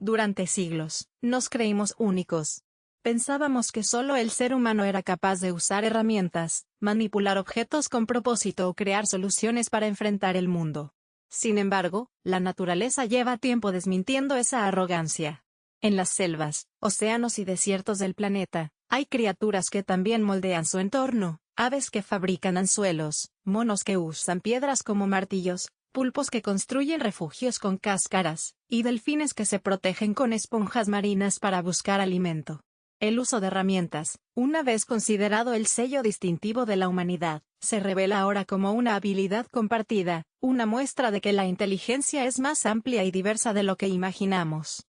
Durante siglos, nos creímos únicos. Pensábamos que solo el ser humano era capaz de usar herramientas, manipular objetos con propósito o crear soluciones para enfrentar el mundo. Sin embargo, la naturaleza lleva tiempo desmintiendo esa arrogancia. En las selvas, océanos y desiertos del planeta, hay criaturas que también moldean su entorno, aves que fabrican anzuelos, monos que usan piedras como martillos, pulpos que construyen refugios con cáscaras, y delfines que se protegen con esponjas marinas para buscar alimento. El uso de herramientas, una vez considerado el sello distintivo de la humanidad, se revela ahora como una habilidad compartida, una muestra de que la inteligencia es más amplia y diversa de lo que imaginamos.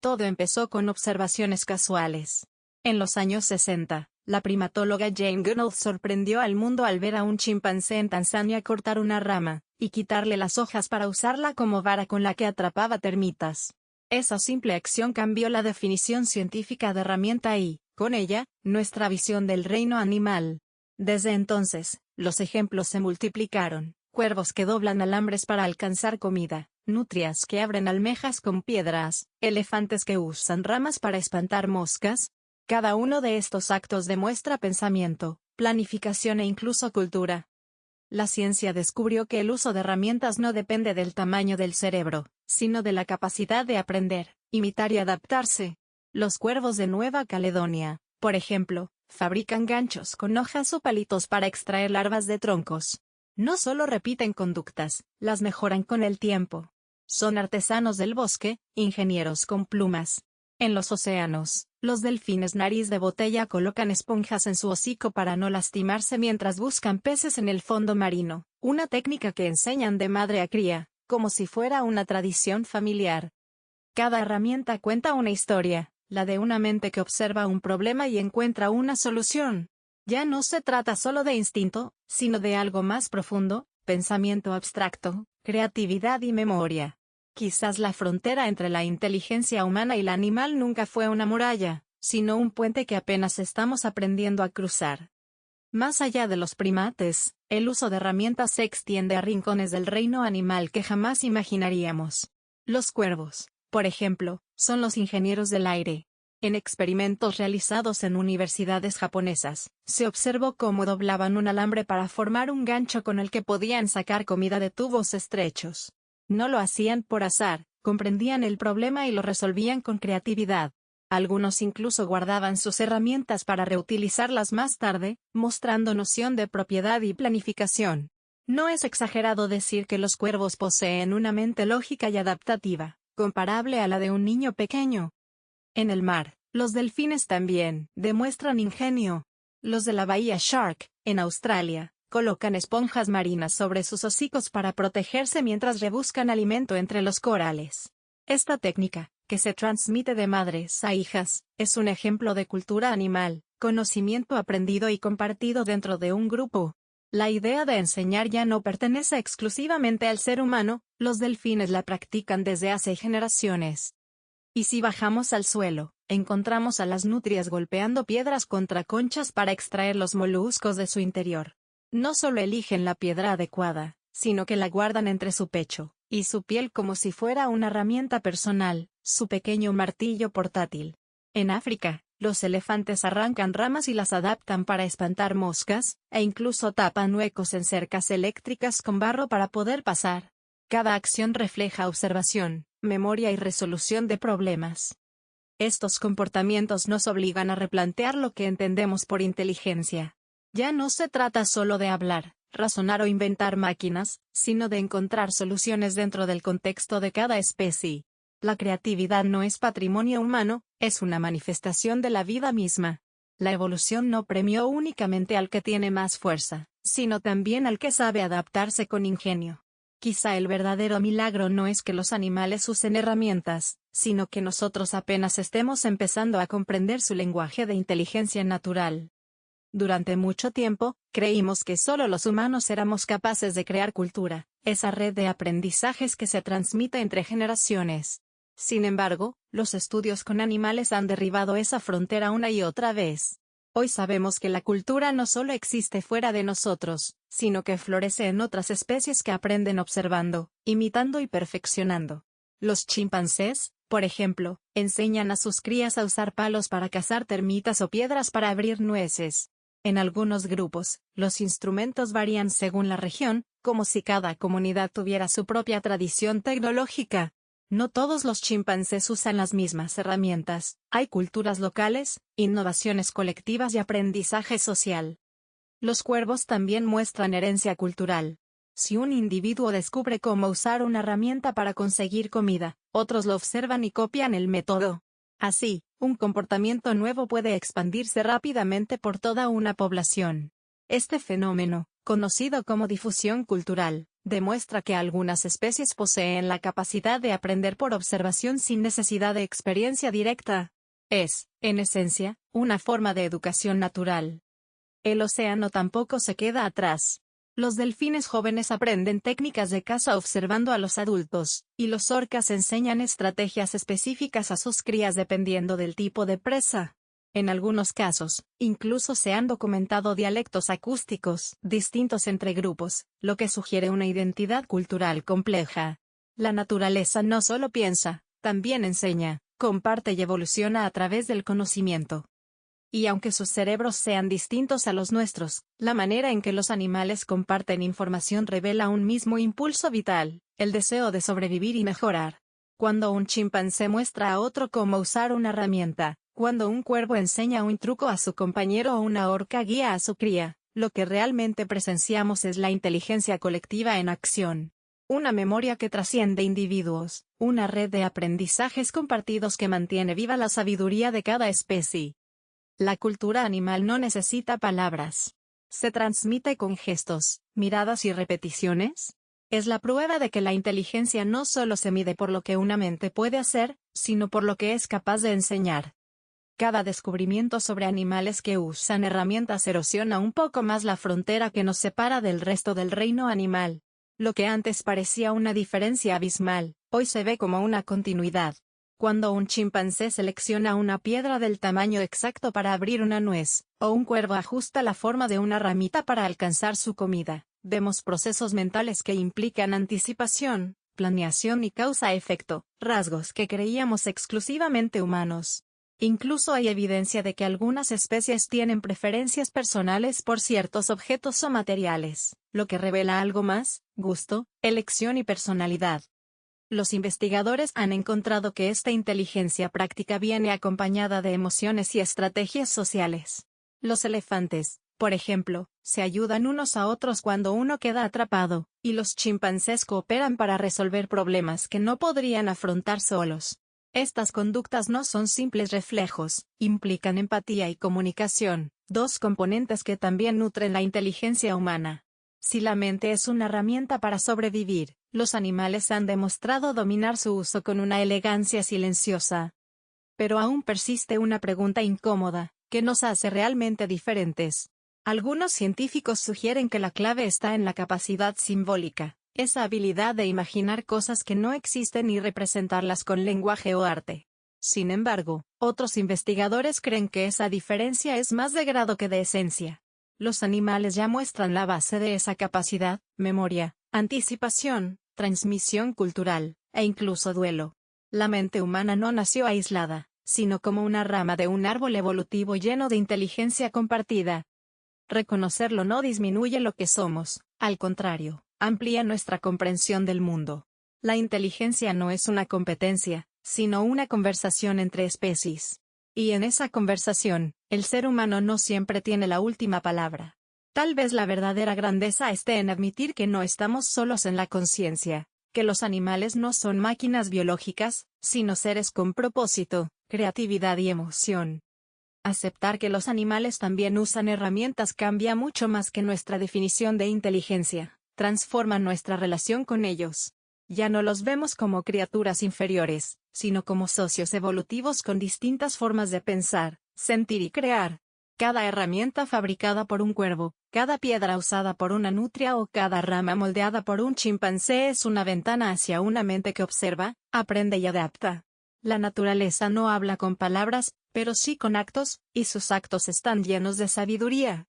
Todo empezó con observaciones casuales. En los años 60, la primatóloga Jane Goodall sorprendió al mundo al ver a un chimpancé en Tanzania cortar una rama, y quitarle las hojas para usarla como vara con la que atrapaba termitas. Esa simple acción cambió la definición científica de herramienta y, con ella, nuestra visión del reino animal. Desde entonces, los ejemplos se multiplicaron: cuervos que doblan alambres para alcanzar comida, nutrias que abren almejas con piedras, elefantes que usan ramas para espantar moscas. Cada uno de estos actos demuestra pensamiento, planificación e incluso cultura. La ciencia descubrió que el uso de herramientas no depende del tamaño del cerebro, sino de la capacidad de aprender, imitar y adaptarse. Los cuervos de Nueva Caledonia, por ejemplo, fabrican ganchos con hojas o palitos para extraer larvas de troncos. No solo repiten conductas, las mejoran con el tiempo. Son artesanos del bosque, ingenieros con plumas. En los océanos, los delfines nariz de botella colocan esponjas en su hocico para no lastimarse mientras buscan peces en el fondo marino, una técnica que enseñan de madre a cría, como si fuera una tradición familiar. Cada herramienta cuenta una historia, la de una mente que observa un problema y encuentra una solución. Ya no se trata solo de instinto, sino de algo más profundo: pensamiento abstracto, creatividad y memoria. Quizás la frontera entre la inteligencia humana y la animal nunca fue una muralla, sino un puente que apenas estamos aprendiendo a cruzar. Más allá de los primates, el uso de herramientas se extiende a rincones del reino animal que jamás imaginaríamos. Los cuervos, por ejemplo, son los ingenieros del aire. En experimentos realizados en universidades japonesas, se observó cómo doblaban un alambre para formar un gancho con el que podían sacar comida de tubos estrechos. No lo hacían por azar, comprendían el problema y lo resolvían con creatividad. Algunos incluso guardaban sus herramientas para reutilizarlas más tarde, mostrando noción de propiedad y planificación. No es exagerado decir que los cuervos poseen una mente lógica y adaptativa, comparable a la de un niño pequeño. En el mar, los delfines también demuestran ingenio. Los de la bahía Shark, en Australia, colocan esponjas marinas sobre sus hocicos para protegerse mientras rebuscan alimento entre los corales. Esta técnica, que se transmite de madres a hijas, es un ejemplo de cultura animal, conocimiento aprendido y compartido dentro de un grupo. La idea de enseñar ya no pertenece exclusivamente al ser humano, los delfines la practican desde hace generaciones. Y si bajamos al suelo, encontramos a las nutrias golpeando piedras contra conchas para extraer los moluscos de su interior. No solo eligen la piedra adecuada, sino que la guardan entre su pecho y su piel como si fuera una herramienta personal, su pequeño martillo portátil. En África, los elefantes arrancan ramas y las adaptan para espantar moscas, e incluso tapan huecos en cercas eléctricas con barro para poder pasar. Cada acción refleja observación, memoria y resolución de problemas. Estos comportamientos nos obligan a replantear lo que entendemos por inteligencia. Ya no se trata solo de hablar, razonar o inventar máquinas, sino de encontrar soluciones dentro del contexto de cada especie. La creatividad no es patrimonio humano, es una manifestación de la vida misma. La evolución no premió únicamente al que tiene más fuerza, sino también al que sabe adaptarse con ingenio. Quizá el verdadero milagro no es que los animales usen herramientas, sino que nosotros apenas estemos empezando a comprender su lenguaje de inteligencia natural. Durante mucho tiempo, creímos que solo los humanos éramos capaces de crear cultura, esa red de aprendizajes que se transmite entre generaciones. Sin embargo, los estudios con animales han derribado esa frontera una y otra vez. Hoy sabemos que la cultura no solo existe fuera de nosotros, sino que florece en otras especies que aprenden observando, imitando y perfeccionando. Los chimpancés, por ejemplo, enseñan a sus crías a usar palos para cazar termitas o piedras para abrir nueces. En algunos grupos, los instrumentos varían según la región, como si cada comunidad tuviera su propia tradición tecnológica. No todos los chimpancés usan las mismas herramientas, hay culturas locales, innovaciones colectivas y aprendizaje social. Los cuervos también muestran herencia cultural. Si un individuo descubre cómo usar una herramienta para conseguir comida, otros lo observan y copian el método. Así, un comportamiento nuevo puede expandirse rápidamente por toda una población. Este fenómeno, conocido como difusión cultural, demuestra que algunas especies poseen la capacidad de aprender por observación sin necesidad de experiencia directa. Es, en esencia, una forma de educación natural. El océano tampoco se queda atrás. Los delfines jóvenes aprenden técnicas de caza observando a los adultos, y los orcas enseñan estrategias específicas a sus crías dependiendo del tipo de presa. En algunos casos, incluso se han documentado dialectos acústicos distintos entre grupos, lo que sugiere una identidad cultural compleja. La naturaleza no solo piensa, también enseña, comparte y evoluciona a través del conocimiento. Y aunque sus cerebros sean distintos a los nuestros, la manera en que los animales comparten información revela un mismo impulso vital, el deseo de sobrevivir y mejorar. Cuando un chimpancé muestra a otro cómo usar una herramienta, cuando un cuervo enseña un truco a su compañero o una orca guía a su cría, lo que realmente presenciamos es la inteligencia colectiva en acción. Una memoria que trasciende individuos, una red de aprendizajes compartidos que mantiene viva la sabiduría de cada especie. La cultura animal no necesita palabras. Se transmite con gestos, miradas y repeticiones. Es la prueba de que la inteligencia no solo se mide por lo que una mente puede hacer, sino por lo que es capaz de enseñar. Cada descubrimiento sobre animales que usan herramientas erosiona un poco más la frontera que nos separa del resto del reino animal. Lo que antes parecía una diferencia abismal, hoy se ve como una continuidad. Cuando un chimpancé selecciona una piedra del tamaño exacto para abrir una nuez, o un cuervo ajusta la forma de una ramita para alcanzar su comida, vemos procesos mentales que implican anticipación, planeación y causa-efecto, rasgos que creíamos exclusivamente humanos. Incluso hay evidencia de que algunas especies tienen preferencias personales por ciertos objetos o materiales, lo que revela algo más: gusto, elección y personalidad. Los investigadores han encontrado que esta inteligencia práctica viene acompañada de emociones y estrategias sociales. Los elefantes, por ejemplo, se ayudan unos a otros cuando uno queda atrapado, y los chimpancés cooperan para resolver problemas que no podrían afrontar solos. Estas conductas no son simples reflejos, implican empatía y comunicación, dos componentes que también nutren la inteligencia humana. Si la mente es una herramienta para sobrevivir, los animales han demostrado dominar su uso con una elegancia silenciosa. Pero aún persiste una pregunta incómoda: ¿qué nos hace realmente diferentes? Algunos científicos sugieren que la clave está en la capacidad simbólica, esa habilidad de imaginar cosas que no existen y representarlas con lenguaje o arte. Sin embargo, otros investigadores creen que esa diferencia es más de grado que de esencia. Los animales ya muestran la base de esa capacidad: memoria, anticipación, transmisión cultural, e incluso duelo. La mente humana no nació aislada, sino como una rama de un árbol evolutivo lleno de inteligencia compartida. Reconocerlo no disminuye lo que somos, al contrario, amplía nuestra comprensión del mundo. La inteligencia no es una competencia, sino una conversación entre especies. Y en esa conversación, el ser humano no siempre tiene la última palabra. Tal vez la verdadera grandeza esté en admitir que no estamos solos en la conciencia, que los animales no son máquinas biológicas, sino seres con propósito, creatividad y emoción. Aceptar que los animales también usan herramientas cambia mucho más que nuestra definición de inteligencia, transforma nuestra relación con ellos. Ya no los vemos como criaturas inferiores, sino como socios evolutivos con distintas formas de pensar, sentir y crear. Cada herramienta fabricada por un cuervo, cada piedra usada por una nutria o cada rama moldeada por un chimpancé es una ventana hacia una mente que observa, aprende y adapta. La naturaleza no habla con palabras, pero sí con actos, y sus actos están llenos de sabiduría.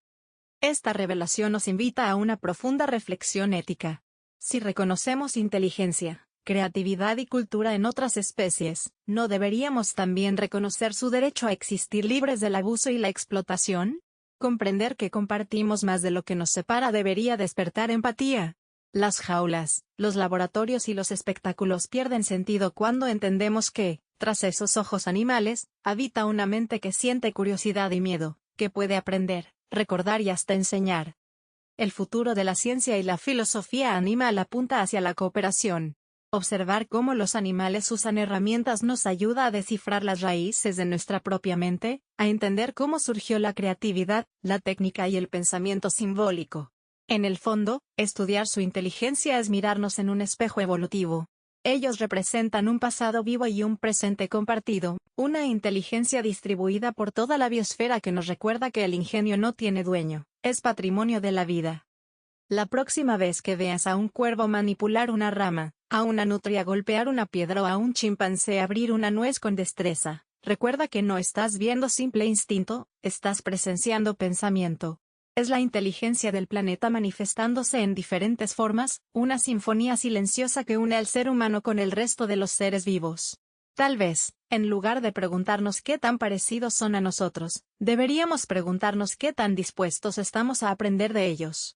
Esta revelación nos invita a una profunda reflexión ética. Si reconocemos inteligencia, creatividad y cultura en otras especies, ¿no deberíamos también reconocer su derecho a existir libres del abuso y la explotación? Comprender que compartimos más de lo que nos separa debería despertar empatía. Las jaulas, los laboratorios y los espectáculos pierden sentido cuando entendemos que, tras esos ojos animales, habita una mente que siente curiosidad y miedo, que puede aprender, recordar y hasta enseñar. El futuro de la ciencia y la filosofía animal apunta hacia la cooperación. Observar cómo los animales usan herramientas nos ayuda a descifrar las raíces de nuestra propia mente, a entender cómo surgió la creatividad, la técnica y el pensamiento simbólico. En el fondo, estudiar su inteligencia es mirarnos en un espejo evolutivo. Ellos representan un pasado vivo y un presente compartido, una inteligencia distribuida por toda la biosfera que nos recuerda que el ingenio no tiene dueño, es patrimonio de la vida. La próxima vez que veas a un cuervo manipular una rama, a una nutria golpear una piedra o a un chimpancé abrir una nuez con destreza, recuerda que no estás viendo simple instinto, estás presenciando pensamiento. Es la inteligencia del planeta manifestándose en diferentes formas, una sinfonía silenciosa que une al ser humano con el resto de los seres vivos. Tal vez, en lugar de preguntarnos qué tan parecidos son a nosotros, deberíamos preguntarnos qué tan dispuestos estamos a aprender de ellos.